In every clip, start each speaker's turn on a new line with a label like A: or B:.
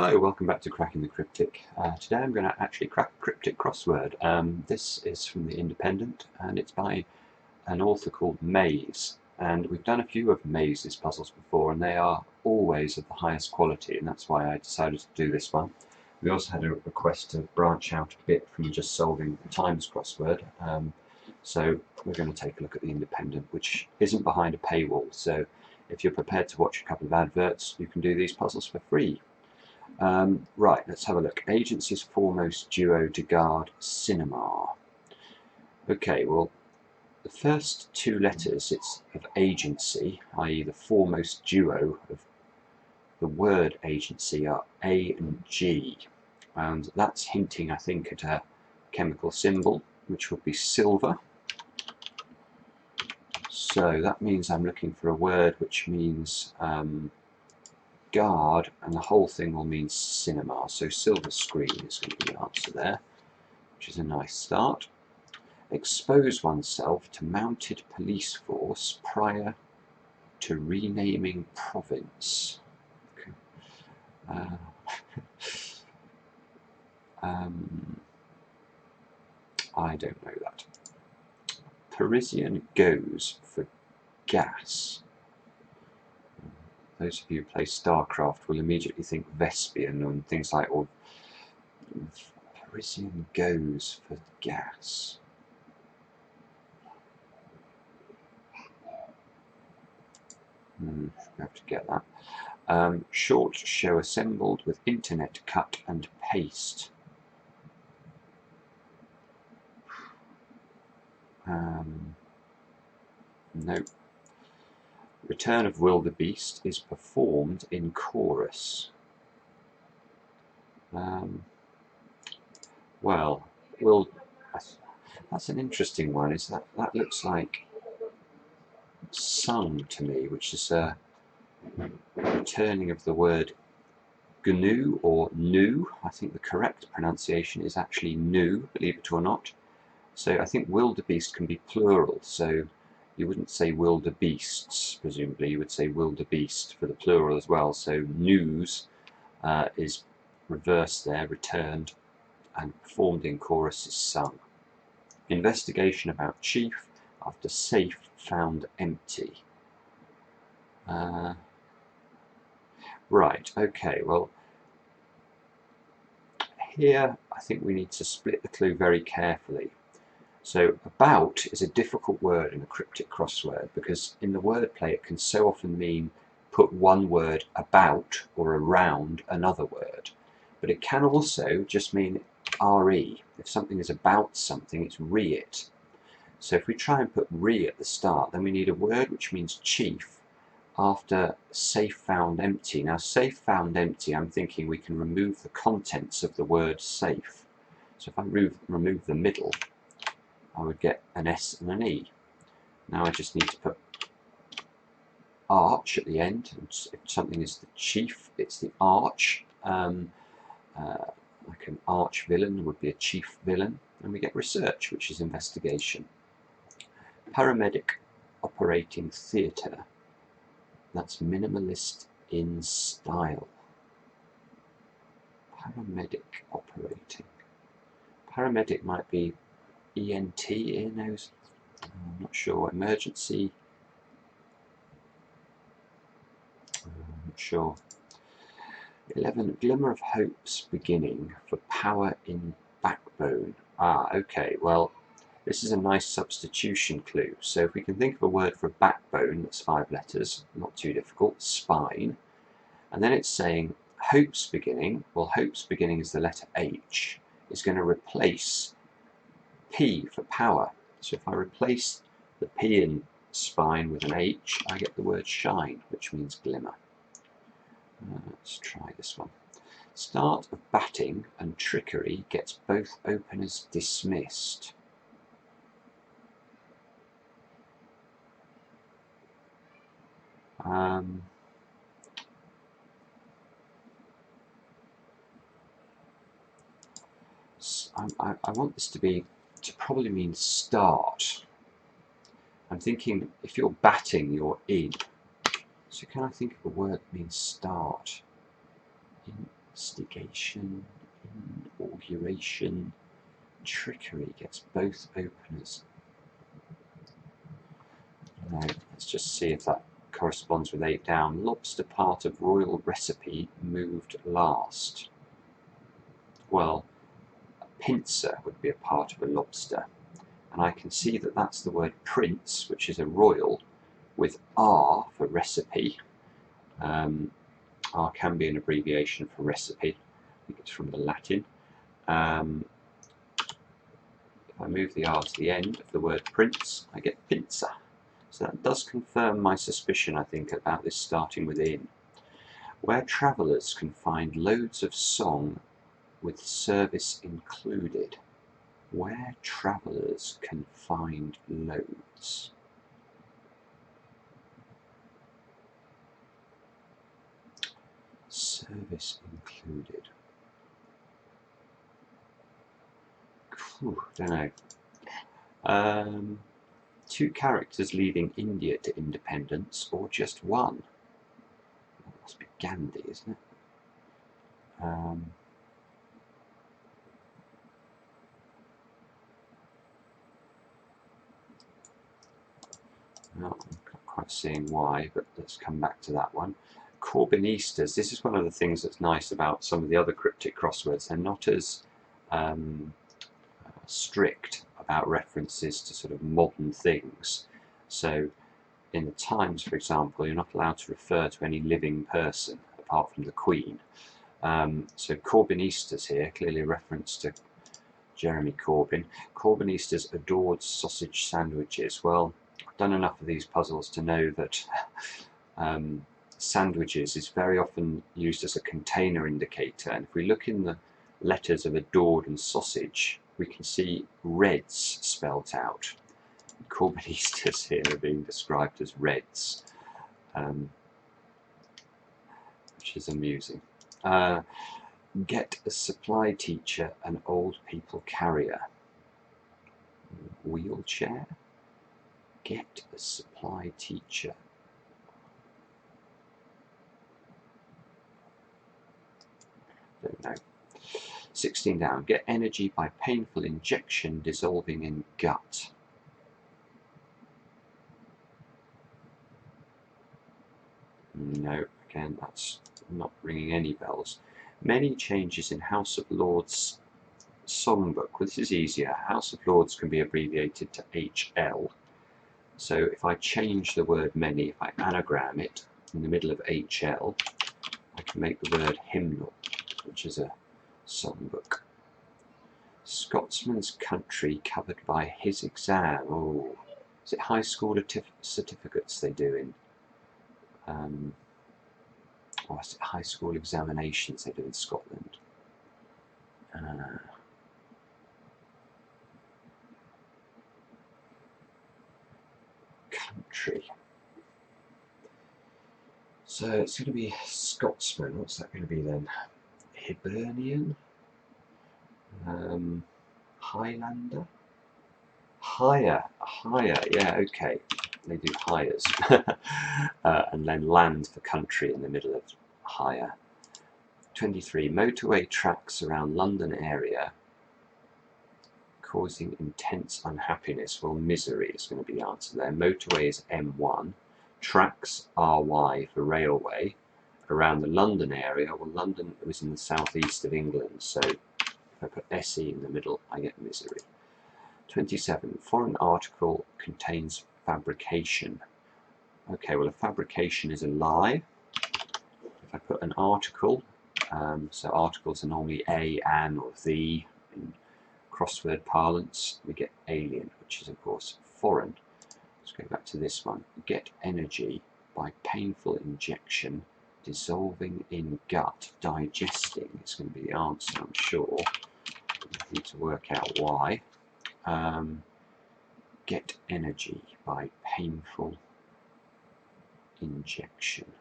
A: Hello, welcome back to Cracking the Cryptic. Today I'm going to actually crack a cryptic crossword. This is from The Independent and it's by an author called Maize. And we've done a few of Maize's puzzles before and they are always of the highest quality, and that's why I decided to do this one. We also had a request to branch out a bit from just solving the Times crossword. So we're going to take a look at The Independent, which isn't behind a paywall. So if you're prepared to watch a couple of adverts, you can do these puzzles for free. Right, let's have a look. Agency's foremost duo to guard cinema. Okay, well, the first two letters of agency, i.e. the foremost duo of the word agency, are A and G. And that's hinting, I think, at a chemical symbol, which would be silver. So that means I'm looking for a word which means guard, and the whole thing will mean cinema. So silver screen is going to be the answer there, which is a nice start. Expose oneself to mounted police force prior to renaming province. Okay. I don't know that. Parisian goes for gas. Those of you who play StarCraft will immediately think Vespian and things like, or Parisian goes for gas. We have to get that. Short show assembled with internet cut and paste. Nope. Return of Wildebeest is performed in chorus. Well, that's an interesting one. That looks like sung to me, which is a returning of the word GNU or new. I think the correct pronunciation is actually new, believe it or not. So I think wildebeest can be plural, so you wouldn't say wildebeests, presumably, you would say wildebeest for the plural as well. So news is reversed there, returned, and performed in chorus is sung. Investigation about chief after safe found empty. Right, okay, well, here I think we need to split the clue very carefully. So about is a difficult word in a cryptic crossword because in the wordplay it can so often mean put one word about or around another word. But it can also just mean re. If something is about something, it's re it. So if we try and put re at the start, then we need a word which means chief after safe found empty. Now safe found empty, I'm thinking we can remove the contents of the word safe. So if I remove the middle, I would get an S and an E. Now I just need to put arch at the end. If something is the chief, it's the arch. Like an arch villain would be a chief villain. And we get research, which is investigation. Paramedic operating theatre. That's minimalist in style. Paramedic operating. Paramedic might be ENT, ear, nose, I'm not sure. Emergency, I'm not sure. 11. Glimmer of hope's beginning for power in backbone. Okay, well, this is a nice substitution clue. So if we can think of a word for a backbone that's 5 letters, not too difficult, spine, and then it's saying hope's beginning. Well, hope's beginning is the letter H, is going to replace P for power. So if I replace the P in spine with an H, I get the word shine, which means glimmer. Let's try this one. Start of batting and trickery gets both openers dismissed. I want this to probably mean start. I'm thinking if you're batting, you're in. So can I think of a word that means start? In Investigation, inauguration, trickery gets both openers. Now, let's just see if that corresponds with 8 down. Lobster part of royal recipe moved last. Well, a pincer would be a part of a lobster. And I can see that that's the word prince, which is a royal, with R for recipe. R can be an abbreviation for recipe. I think it's from the Latin. If I move the R to the end of the word prince, I get pincer. So that does confirm my suspicion, I think, about this starting with in. Where travellers can find loads of song with service included. Where travellers can find loads. Service included. Don't know. 2 characters leaving India to independence, or just one? That must be Gandhi, isn't it? No, I'm not quite seeing why, but let's come back to that one. Corbynistas. This is one of the things that's nice about some of the other cryptic crosswords. They're not as strict about references to sort of modern things. So in the Times, for example, you're not allowed to refer to any living person apart from the Queen. So Corbynistas here, clearly a reference to Jeremy Corbyn. Corbynistas adored sausage sandwiches. Well, I've done enough of these puzzles to know that sandwiches is very often used as a container indicator, and if we look in the letters of adored and sausage, we can see reds spelt out. Corbynistas here are being described as reds, which is amusing. Get a supply teacher, an old people carrier. Wheelchair. Get a supply teacher. Don't know. 16 down. Get energy by painful injection dissolving in gut. No, again, that's not ringing any bells. Many changes in House of Lords songbook. Well, this is easier. House of Lords can be abbreviated to HL. So if I change the word many, if I anagram it in the middle of HL, I can make the word hymnal, which is a songbook. Scotsman's country covered by his exam. Oh, is it high school certificates they do in? Or is it high school examinations they do in Scotland? Country. So it's going to be Scotsman. What's that going to be then? Hibernian? Highlander? Higher, yeah, okay. They do hires. And then land for country in the middle of higher. 23. Motorway tracks around London area causing intense unhappiness. Well, misery is going to be the answer there. Motorway is M1. Tracks, RY for railway. Around the London area, well, London was in the southeast of England, so if I put SE in the middle, I get misery. 27. Foreign article contains fabrication. Okay, well, a fabrication is a lie. If I put an article, so articles are normally a, an, or the in crossword parlance, we get alien, which is, of course, foreign. Let's go back to this one. Get energy by painful injection, dissolving in gut, digesting is going to be the answer, I'm sure. I need to work out why. Get energy by painful injection.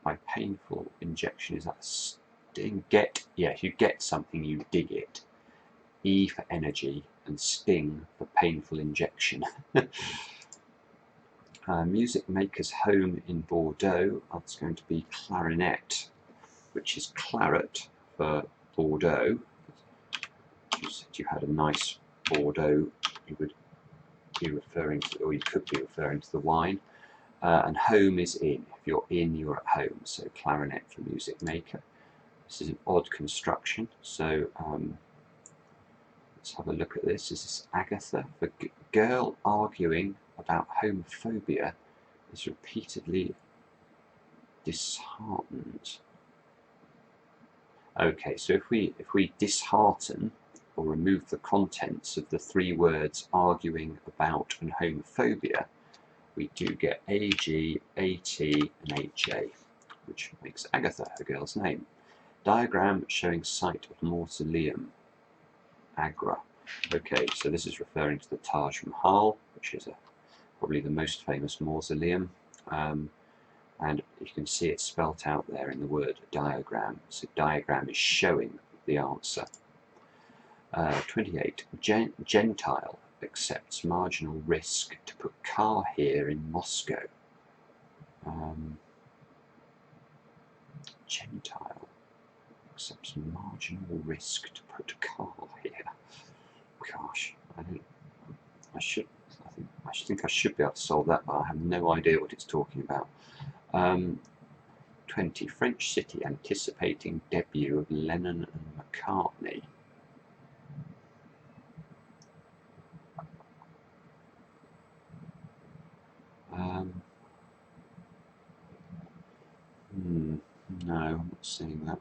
A: By painful injection, is that sting? Get, yeah, if you get something, you dig it. E for energy and sting for painful injection. Music maker's home in Bordeaux, that's going to be clarinet. which is claret for Bordeaux. If you said you had a nice Bordeaux, you would be referring to, or you could be referring to the wine. And home is in. If you're in, you're at home. So clarinet for music maker. This is an odd construction. So let's have a look at this. This is Agatha. The girl arguing about homophobia is repeatedly disheartened. Okay, so if we dishearten or remove the contents of the three words arguing about and homophobia, we do get AG, AT, and HA, which makes Agatha a girl's name. Diagram showing site of mausoleum, Agra. Okay, so this is referring to the Taj Mahal, which is probably the most famous mausoleum. And you can see it spelt out there in the word diagram. So diagram is showing the answer. 28. Gentile accepts marginal risk to put car here in Moscow. Gentile accepts marginal risk to put car here. Gosh, I think I should be able to solve that, but I have no idea what it's talking about. 20. French city anticipating debut of Lennon and McCartney. No, I'm not seeing that.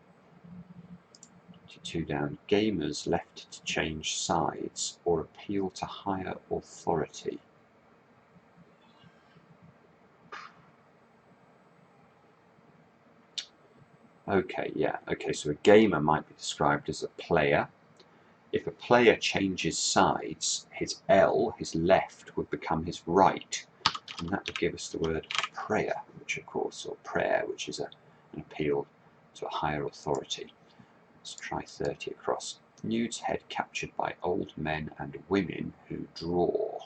A: 22 down. Gamers left to change sides or appeal to higher authority. Okay, yeah. Okay, so a gamer might be described as a player. If a player changes sides, his L, his left, would become his right. And that would give us the word prayer, which of course, or prayer, which is an appeal to a higher authority. Let's try 30 across. Nude's head captured by old men and women who draw.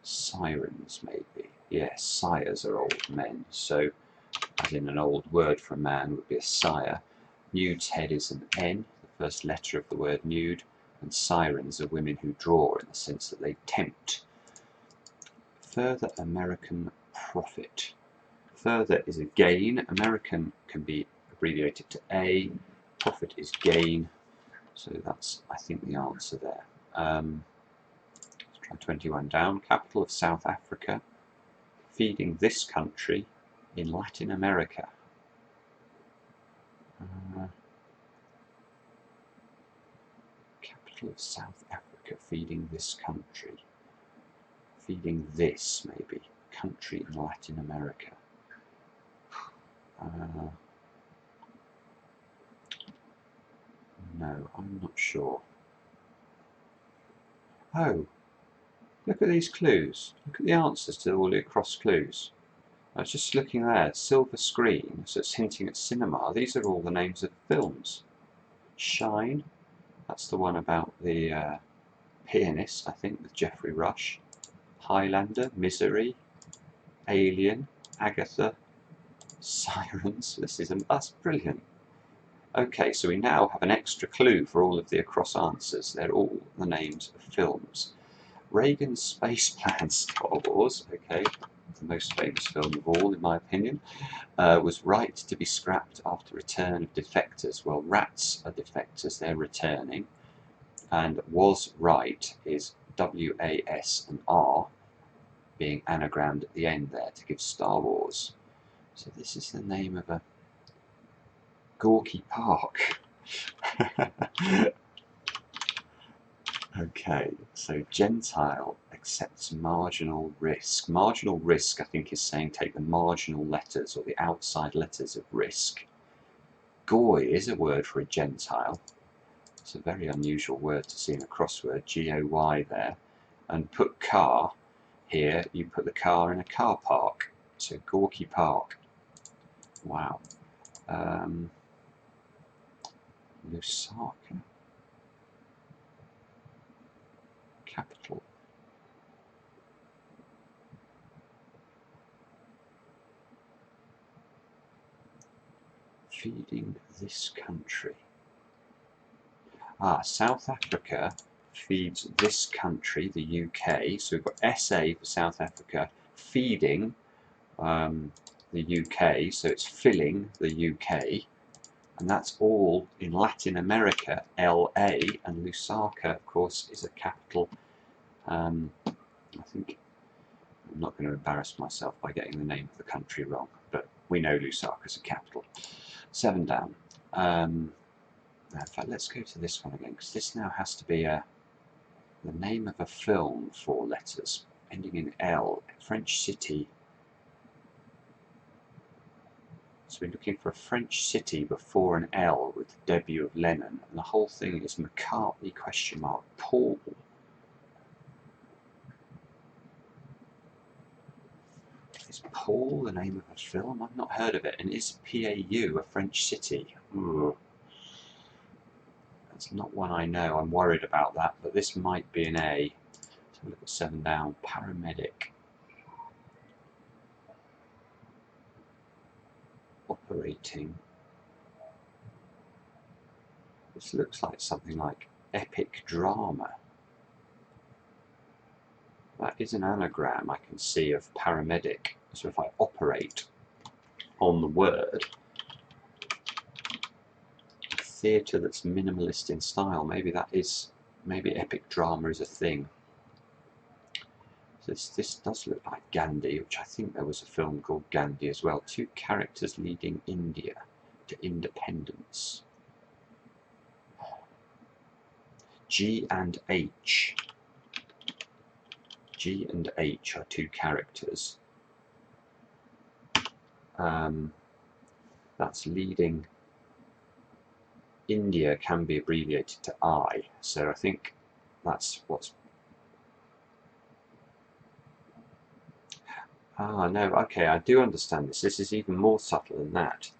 A: Sirens, maybe. Yes, sires are old men. So, as in an old word for a man would be a sire. Nude's head is an N, the first letter of the word nude, and sirens are women who draw in the sense that they tempt. Further American profit. Further is a gain. American can be abbreviated to A. Profit is gain. So that's, I think, the answer there. Let's try 21 down. Capital of South Africa. Feeding this country in Latin America. Capital of South Africa. Feeding this country. Feeding this, maybe. Country in Latin America. No, I'm not sure. Oh, look at these clues. Look at the answers to all the across clues. I was just looking there. Silver screen, so it's hinting at cinema. These are all the names of films. Shine, that's the one about the pianist, I think, with Geoffrey Rush. Highlander, Misery, Alien, Agatha, Sirens. That's brilliant. Okay, so we now have an extra clue for all of the across answers. They're all the names of films. Reagan's space plan, Star Wars, okay, the most famous film of all, in my opinion, was right to be scrapped after return of defectors. Well, rats are defectors, they're returning. And was right is W-A-S and R being anagrammed at the end there to give Star Wars. So this is the name of a Gorky Park. Okay, so Gentile accepts marginal risk. Marginal risk, I think, is saying take the marginal letters or the outside letters of risk. Goy is a word for a Gentile. It's a very unusual word to see in a crossword, G-O-Y there. And put car here, you put the car in a car park. So Gorky Park. Wow. Lusaka. Capital. Feeding this country. South Africa feeds this country, the UK. So we've got SA for South Africa, feeding the UK, so it's filling the UK, and that's all in Latin America, LA, and Lusaka, of course, is a capital. I think I'm not going to embarrass myself by getting the name of the country wrong, but we know Lusaka's a capital. 7 down. In fact, let's go to this one again, because this now has to be the name of a film, 4 letters, ending in L, French city. So we're looking for a French city before an L with the debut of Lennon, and the whole thing is McCartney, question mark, Paul. Is Paul the name of a film? I've not heard of it. And is PAU a French city? Ooh. That's not one I know. I'm worried about that, but this might be an A. Let's have a look at 7 down. Paramedic. Operating. This looks like something like epic drama. That is an anagram I can see of paramedic. So if I operate on the word, theatre that's minimalist in style, maybe epic drama is a thing. So this does look like Gandhi, which I think there was a film called Gandhi as well. 2 characters leading India to independence. G and H. G and H are 2 characters. That's leading. India can be abbreviated to I, so I think that's what's. No, okay, I do understand this. This is even more subtle than that.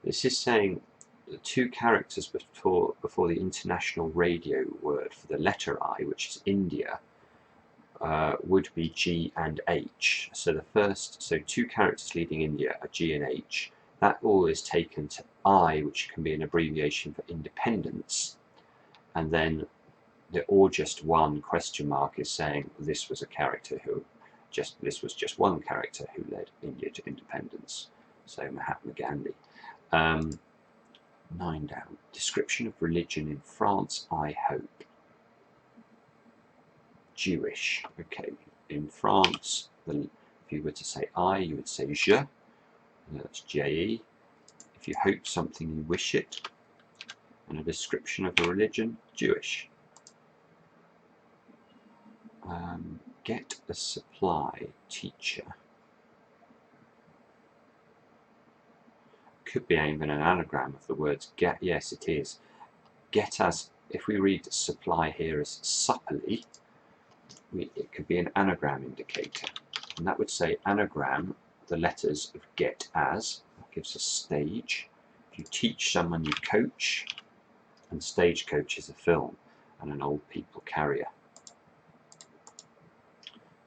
A: This is saying the 2 characters before the international radio word for the letter I, which is India, would be G and H. So the first, 2 characters leading India are G and H. That all is taken to I, which can be an abbreviation for independence, and then the or just one question mark is saying this was a character who this was just one character who led India to independence. So Mahatma Gandhi. 9 down. Description of religion in France, I hope. Jewish. Okay, in France, if you were to say I, you would say je. That's J-E. If you hope something, you wish it. And a description of a religion, Jewish. Get a supply, teacher. Could be even an anagram of the words get. Yes, it is. Get as, if we read supply here as supperly, it could be an anagram indicator. And that would say anagram, the letters of get as. That gives us stage. If you teach someone, you coach. And stagecoach is a film and an old people carrier.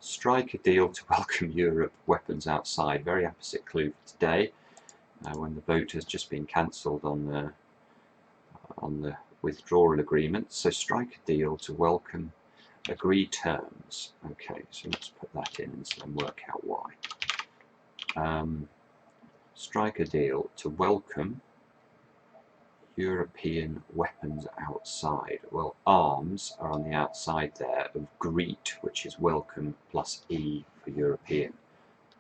A: Strike a deal to welcome Europe, weapons outside. Very opposite clue for today, when the vote has just been cancelled on the withdrawal agreement. So strike a deal to welcome, agree terms. Okay, so let's put that in and then work out why. Strike a deal to welcome European weapons outside. Well, arms are on the outside there of greet, which is welcome, plus E for European.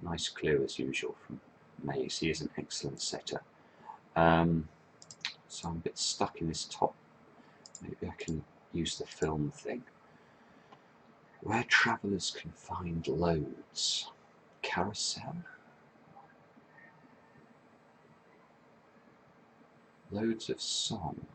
A: Nice clue as usual from Maize. He is an excellent setter. So I'm a bit stuck in this top. Maybe I can use the film thing. Where travellers can find loads. Carousel? Loads of song.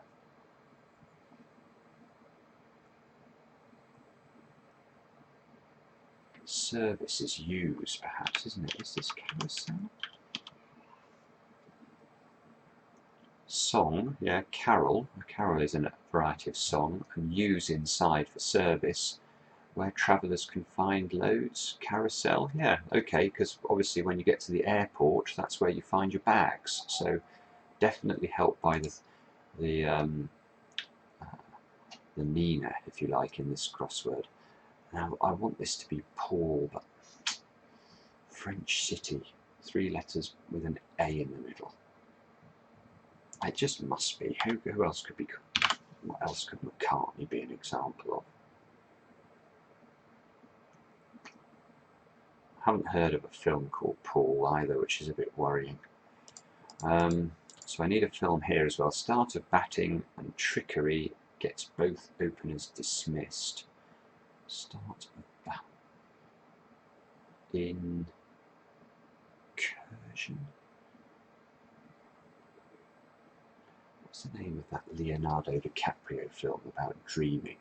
A: Service is used, perhaps, isn't it? Is this carousel? Song, yeah, carol. A carol is a variety of song, and use inside for service. Where travellers can find loads. Carousel, yeah, okay, because obviously when you get to the airport, that's where you find your bags. So definitely helped by the Nina, if you like, in this crossword. Now I want this to be Paul, but French city, 3 letters with an A in the middle. It just must be. Who else could be? What else could McCartney be an example of? I haven't heard of a film called Paul either, which is a bit worrying. So I need a film here as well. Start of batting and trickery gets both openers dismissed. Start of batting. Incursion. What's the name of that Leonardo DiCaprio film about dreaming?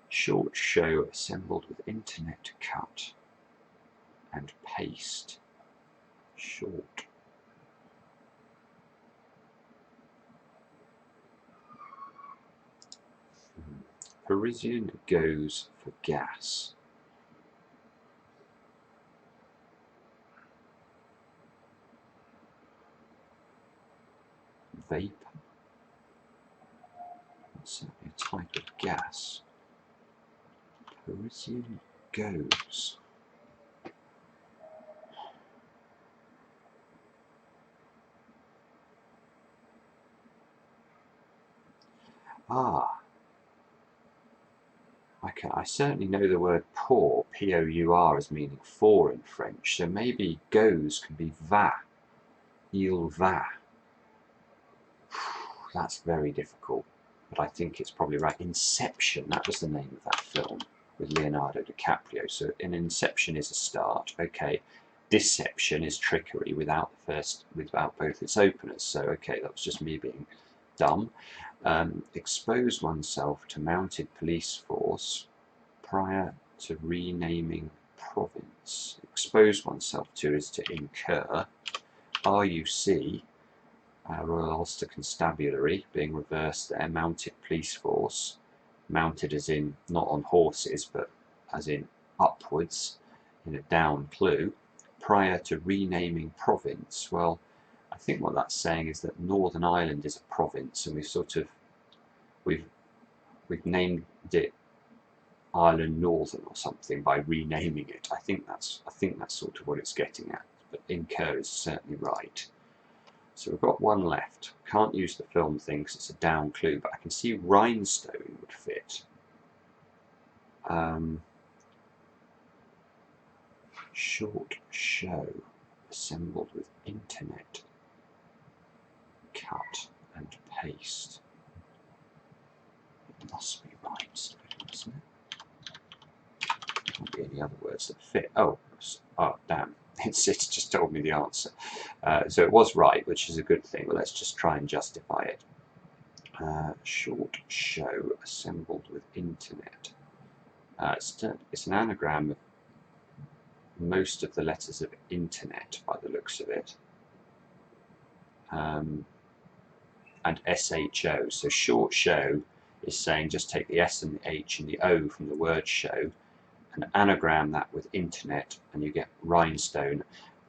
A: Short show assembled with internet cut and paste. Short. Parisian goes for gas. Vape. That's certainly a type of gas. Parisian goes. I certainly know the word pour, P-O-U-R, as meaning four in French, so maybe goes can be va, il va. That's very difficult, but I think it's probably right. Inception, that was the name of that film with Leonardo DiCaprio. So an inception is a start, okay. Deception is trickery without both its openers. So okay, that was just me being dumb. Expose oneself to mounted police force prior to renaming province. Expose oneself to is to incur. RUC, Royal Ulster Constabulary, being reversed there. Mounted police force, mounted as in not on horses but as in upwards in a down clue. Prior to renaming province, well, I think what that's saying is that Northern Ireland is a province, and we've named it Ireland Northern or something by renaming it. I think that's sort of what it's getting at. But incur is certainly right. So we've got one left. Can't use the film thing because it's a down clue, but I can see rhinestone would fit. Short show assembled with internet cut and paste. It must be rhinestone, mustn't it? Can't be any other words that fit. Oh damn. It's just told me the answer. So it was right, which is a good thing, but let's just try and justify it. Short show assembled with internet. It's an anagram of most of the letters of internet by the looks of it. And SHO. So short show is saying just take the S and the H and the O from the word show and anagram that with internet, and you get rhinestone.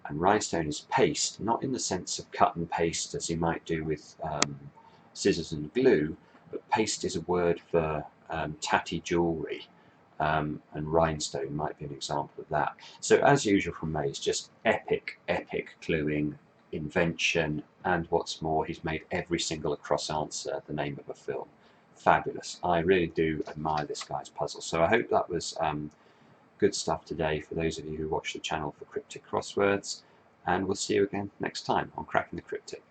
A: And rhinestone is paste, not in the sense of cut and paste as you might do with scissors and glue, but paste is a word for tatty jewellery, and rhinestone might be an example of that. So as usual from Maize, just epic cluing, invention, and what's more, he's made every single across answer the name of a film. Fabulous. I really do admire this guy's puzzle. So I hope that was good stuff today for those of you who watch the channel for Cryptic Crosswords, and we'll see you again next time on Cracking the Cryptic.